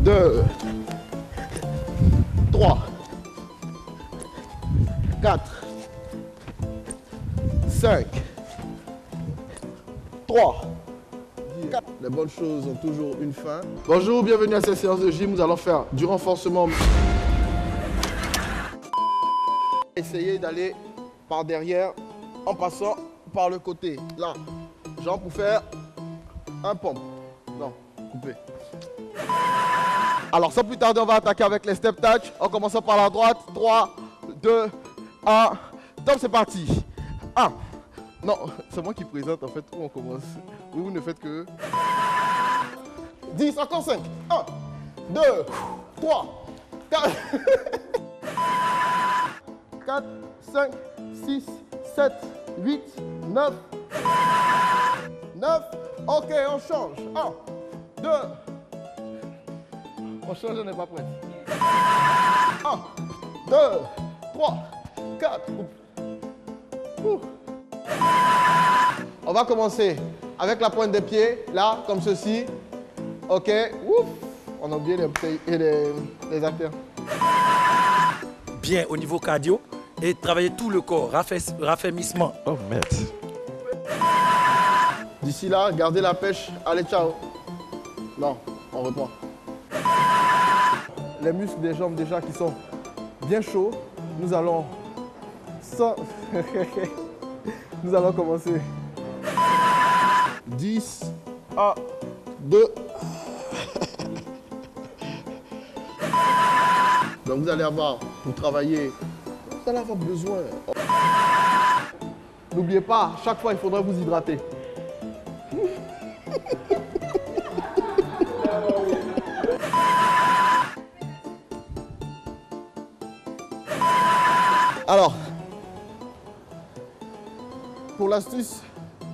2, 3, 4, 5, 3, 4. Les bonnes choses ont toujours une fin. Bonjour, bienvenue à cette séance de gym. Nous allons faire du renforcement. Essayez d'aller par derrière en passant par le côté. Là, genre pour faire un pompe. Non, coupé. Alors sans plus tarder, on va attaquer avec les step touch. En commençant par la droite. 3, 2, 1. Top, c'est parti. 1. Non, c'est moi qui présente en fait où on commence. Vous ne faites que 10, encore 5. 1, 2, 3, 4, 4, 5, 6, 7, 8, 9. 9. Ok, on change. 1, 2. On change, on n'est pas prêt. 1, 2, 3, 4. On va commencer avec la pointe des pieds, là, comme ceci. Ok. Ouf. On a oublié les acteurs. Bien au niveau cardio et travailler tout le corps, raffermissement. Oh merde. D'ici là, gardez la pêche. Allez, ciao. Non, on reprend. Les muscles des jambes déjà qui sont bien chauds. Nous allons... Nous allons commencer. 10, 1, 2. Donc vous allez avoir, pour travailler, vous allez avoir besoin. N'oubliez pas, chaque fois, il faudra vous hydrater. Alors, pour l'astuce,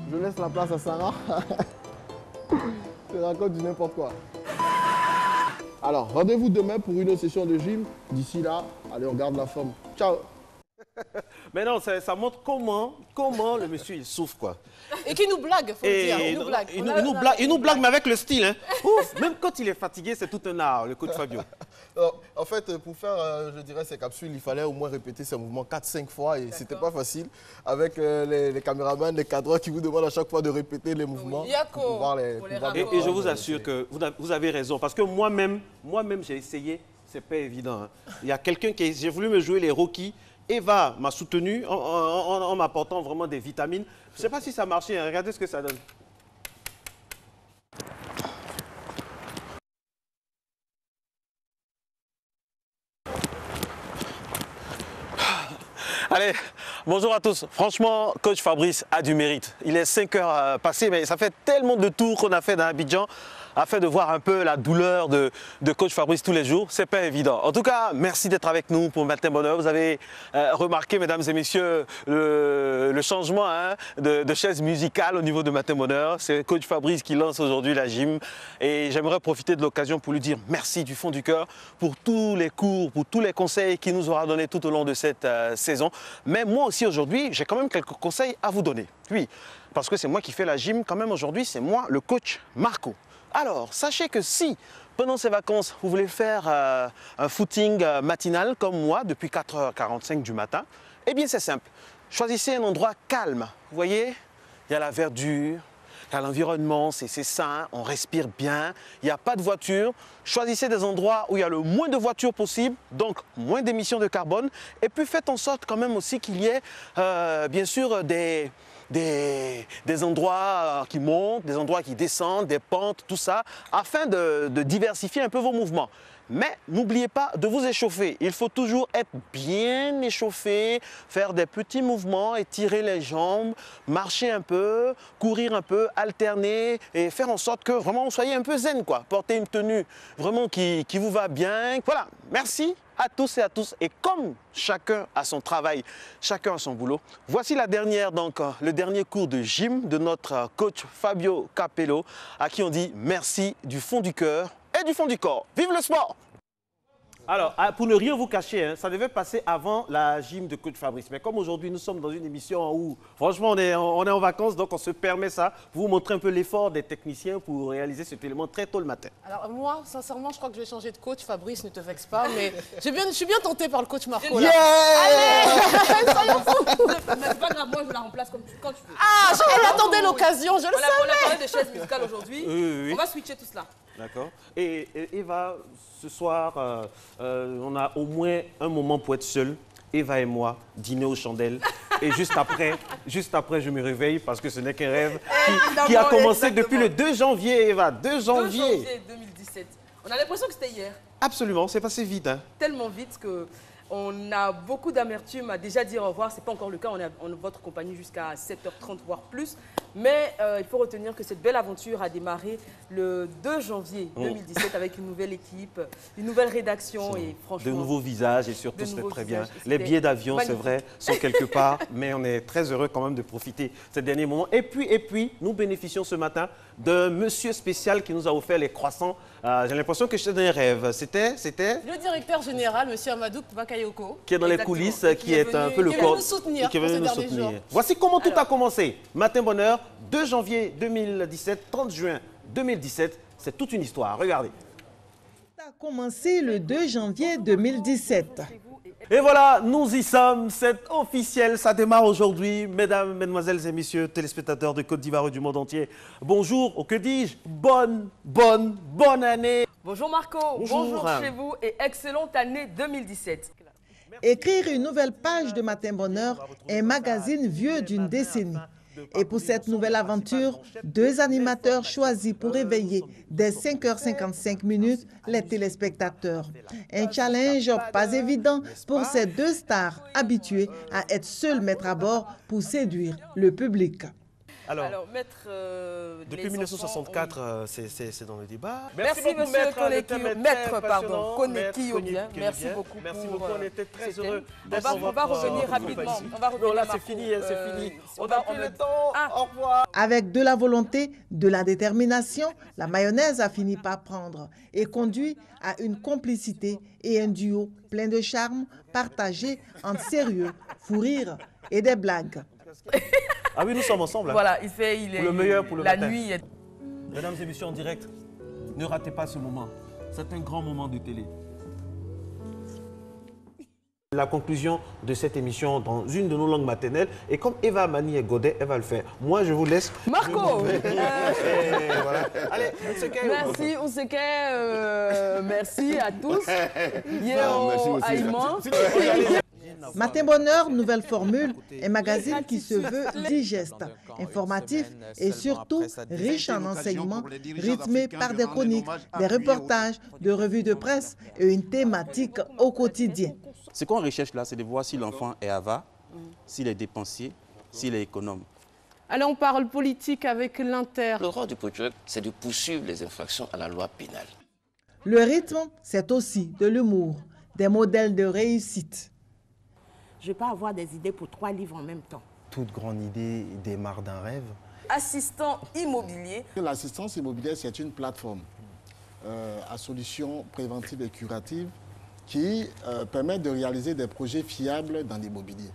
je laisse la place à Sarah. Je raconte du n'importe quoi. Alors, rendez-vous demain pour une autre session de gym. D'ici là, allez, on garde la forme. Ciao. Mais non, ça montre comment le monsieur il souffre quoi. Et qui nous blague, faut le dire. Il nous blague, mais avec le style. Hein. Ouf, même quand il est fatigué, c'est tout un art, le coach Fabio. En fait, pour faire, je dirais, ces capsules, il fallait au moins répéter ces mouvements 4-5 fois et c'était pas facile. Avec les caméramans, les cadreurs qui vous demandent à chaque fois de répéter les mouvements. Pour pouvoir les et je vous assure que vous avez raison, parce que moi-même j'ai essayé, c'est pas évident. Hein. Il y a quelqu'un j'ai voulu me jouer les Rocky. Eva m'a soutenu en m'apportant vraiment des vitamines. Je ne sais pas si ça marchait, hein. Regardez ce que ça donne. Allez, bonjour à tous. Franchement, coach Fabrice a du mérite. Il est 5 heures passées, mais ça fait tellement de tours qu'on a fait dans Abidjan afin de voir un peu la douleur de coach Fabrice tous les jours. C'est pas évident. En tout cas, merci d'être avec nous pour Matin Bonheur. Vous avez remarqué, mesdames et messieurs, le changement hein, de chaise musicale au niveau de Matin Bonheur. C'est coach Fabrice qui lance aujourd'hui la gym. Et j'aimerais profiter de l'occasion pour lui dire merci du fond du cœur pour tous les cours, pour tous les conseils qu'il nous aura donnés tout au long de cette saison. Mais moi aussi aujourd'hui, j'ai quand même quelques conseils à vous donner. Oui, parce que c'est moi qui fais la gym quand même aujourd'hui, c'est moi le coach Marco. Alors, sachez que si, pendant ces vacances, vous voulez faire un footing matinal comme moi, depuis 4h45 du matin, eh bien c'est simple. Choisissez un endroit calme. Vous voyez, il y a la verdure, il y a l'environnement, c'est sain, on respire bien, il n'y a pas de voiture. Choisissez des endroits où il y a le moins de voitures possible, donc moins d'émissions de carbone. Et puis faites en sorte quand même aussi qu'il y ait, bien sûr, des endroits qui montent, des endroits qui descendent, des pentes, tout ça, afin de diversifier un peu vos mouvements. Mais n'oubliez pas de vous échauffer. Il faut toujours être bien échauffé, faire des petits mouvements, étirer les jambes, marcher un peu, courir un peu, alterner et faire en sorte que vraiment vous soyez un peu zen, quoi. Porter une tenue vraiment qui vous va bien. Voilà, merci à tous et à tous. Et comme chacun a son travail, chacun a son boulot, voici la dernière, donc le dernier cours de gym de notre coach Fabio Capello, à qui on dit merci du fond du cœur et du fond du corps. Vive le sport! Alors, pour ne rien vous cacher, hein, ça devait passer avant la gym de coach Fabrice. Mais comme aujourd'hui, nous sommes dans une émission où, franchement, on est en vacances, donc on se permet ça pour vous montrer un peu l'effort des techniciens pour réaliser cet élément très tôt le matin. Alors moi, sincèrement, je crois que je vais changer de coach. Fabrice, ne te vexe pas, mais je suis bien tentée par le coach Marco. Là. Allez, soyons fous. C'est pas grave, moi je la remplace quand tu veux. Ah, elle attendait l'occasion, je le savais. On a parlé de chaises musicales aujourd'hui. Oui. On va switcher tout cela. D'accord. Et Eva, ce soir, on a au moins un moment pour être seul. Eva et moi, dîner aux chandelles. Et juste après, je me réveille parce que ce n'est qu'un rêve qui a commencé depuis le 2 janvier, Eva. 2 janvier. 2 janvier 2017. On a l'impression que c'était hier. Absolument, c'est passé vite. Hein. Tellement vite que on a beaucoup d'amertume à déjà dire au revoir. Ce n'est pas encore le cas. On est en votre compagnie jusqu'à 7h30, voire plus. Mais il faut retenir que cette belle aventure a démarré le 2 janvier 2017 avec une nouvelle équipe, une nouvelle rédaction et franchement... De nouveaux visages et surtout, c'était très bien. Les billets d'avion, c'est vrai, sont quelque part, mais on est très heureux quand même de profiter de ces derniers moments. Et puis, nous bénéficions ce matin d'un monsieur spécial qui nous a offert les croissants. J'ai l'impression que j'étais dans un rêve. C'était le directeur général, monsieur Amadou Bakayoko. Qui est dans les coulisses, qui est un peu le corps. Qui est venu nous soutenir. Voici comment tout a commencé. Matin bonheur, 2 janvier 2017, 30 juin 2017. C'est toute une histoire. Regardez. Ça a commencé le 2 janvier 2017. Et voilà, nous y sommes, c'est officiel, ça démarre aujourd'hui. Mesdames, mesdemoiselles et messieurs, téléspectateurs de Côte d'Ivoire et du monde entier, bonjour, ou que dis-je, bonne année. Bonjour Marco, bonjour chez vous et excellente année 2017. Écrire une nouvelle page de Matin Bonheur, un magazine vieux d'une décennie. Et pour cette nouvelle aventure, 2 animateurs choisis pour réveiller dès 5h55 les téléspectateurs. Un challenge pas évident pour ces 2 stars habituées à être seuls maîtres à bord pour séduire le public. Alors maître, depuis 1964, c'est dans le débat. Merci monsieur Koneki, maître, pardon, Koneki Obien. Merci beaucoup. Merci beaucoup, on était très heureux. On va revenir rapidement. Non, là c'est fini, c'est fini. On n'a plus le temps, au revoir. Avec de la volonté, de la détermination, la mayonnaise a fini par prendre et conduit à une complicité et un duo plein de charme partagé entre sérieux, fou rire et des blagues. Ah oui, nous sommes ensemble. Hein. Voilà, il est pour le meilleur, pour le la matin. nuit. Mesdames et messieurs en direct, ne ratez pas ce moment. C'est un grand moment de télé. La conclusion de cette émission dans une de nos langues maternelles. Et comme Eva Mani et Godet, elle va le faire. Moi, je vous laisse. Marco voilà. Allez, merci, merci à tous. Yo, Aïman. Matin Bonheur, nouvelle formule, un magazine qui se veut digeste, informatif et surtout riche en enseignements, rythmé par des chroniques, des reportages, des revues de presse et une thématique au quotidien. Ce qu'on recherche là, c'est de voir si l'enfant est avare, s'il est dépensier, s'il est économe. Allez, on parle politique avec l'Inter. Le rôle du procureur, c'est de poursuivre les infractions à la loi pénale. Le rythme, c'est aussi de l'humour, des modèles de réussite. Je peux avoir des idées pour 3 livres en même temps. Toute grande idée démarre d'un rêve. Assistant immobilier. L'assistance immobilière, c'est une plateforme à solutions préventives et curatives qui permet de réaliser des projets fiables dans l'immobilier.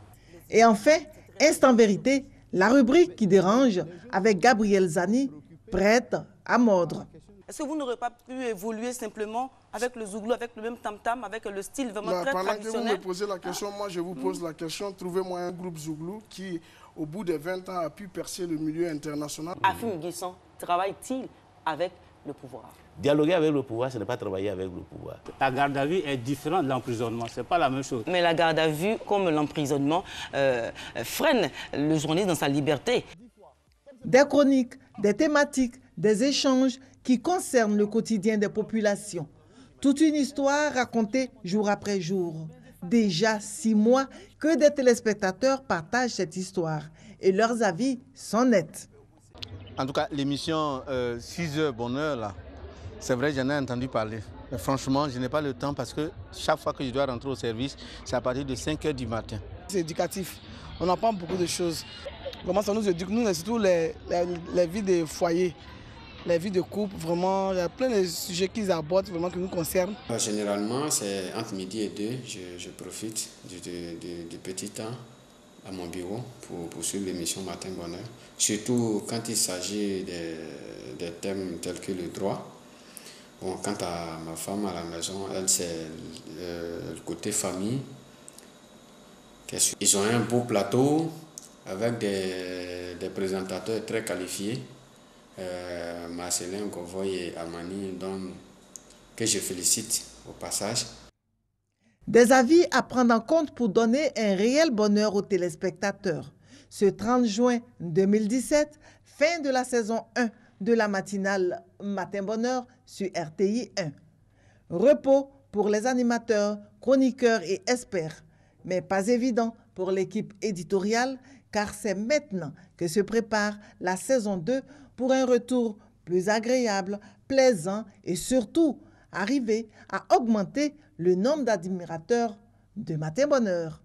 Et enfin, Instant Vérité, la rubrique qui dérange avec Gabriel Zani, prête à mordre. Est-ce que vous n'aurez pas pu évoluer simplement avec le zouglou, avec le même tam-tam, avec le style vraiment très traditionnel? Pendant que vous me posez la question, moi je vous pose la question. Trouvez-moi un groupe zouglou qui, au bout de 20 ans, a pu percer le milieu international. Afim Guisson travaille-t-il avec le pouvoir? Dialoguer avec le pouvoir, ce n'est pas travailler avec le pouvoir. La garde à vue est différente de l'emprisonnement, ce n'est pas la même chose. Mais la garde à vue, comme l'emprisonnement, freine le journaliste dans sa liberté. Des chroniques, des thématiques, des échanges qui concernent le quotidien des populations. Toute une histoire racontée jour après jour. Déjà 6 mois que des téléspectateurs partagent cette histoire et leurs avis sont nets. En tout cas, l'émission 6 heures bonheur, là, c'est vrai, j'en ai entendu parler. Mais franchement, je n'ai pas le temps parce que chaque fois que je dois rentrer au service, c'est à partir de 5 heures du matin. C'est éducatif. On apprend beaucoup de choses. Comment ça nous éduque? Nous, c'est surtout les vies des foyers. les vies de couple, vraiment, il y a plein de sujets qu'ils abordent vraiment qui nous concernent. Généralement, c'est entre midi et 2, je profite du petit temps à mon bureau pour suivre l'émission Matin Bonheur. Surtout quand il s'agit des thèmes tels que le droit. Bon, quant à ma femme à la maison, elle, c'est le côté famille. Ils ont un beau plateau avec des présentateurs très qualifiés. Marcelin Govoy et Amani, donc, que je félicite au passage. Des avis à prendre en compte pour donner un réel bonheur aux téléspectateurs. Ce 30 juin 2017, fin de la saison 1 de la matinale Matin Bonheur sur RTI 1. Repos pour les animateurs, chroniqueurs et experts, mais pas évident pour l'équipe éditoriale car c'est maintenant que se prépare la saison 2 pour un retour plus agréable, plaisant et surtout arriver à augmenter le nombre d'admirateurs de Matin Bonheur.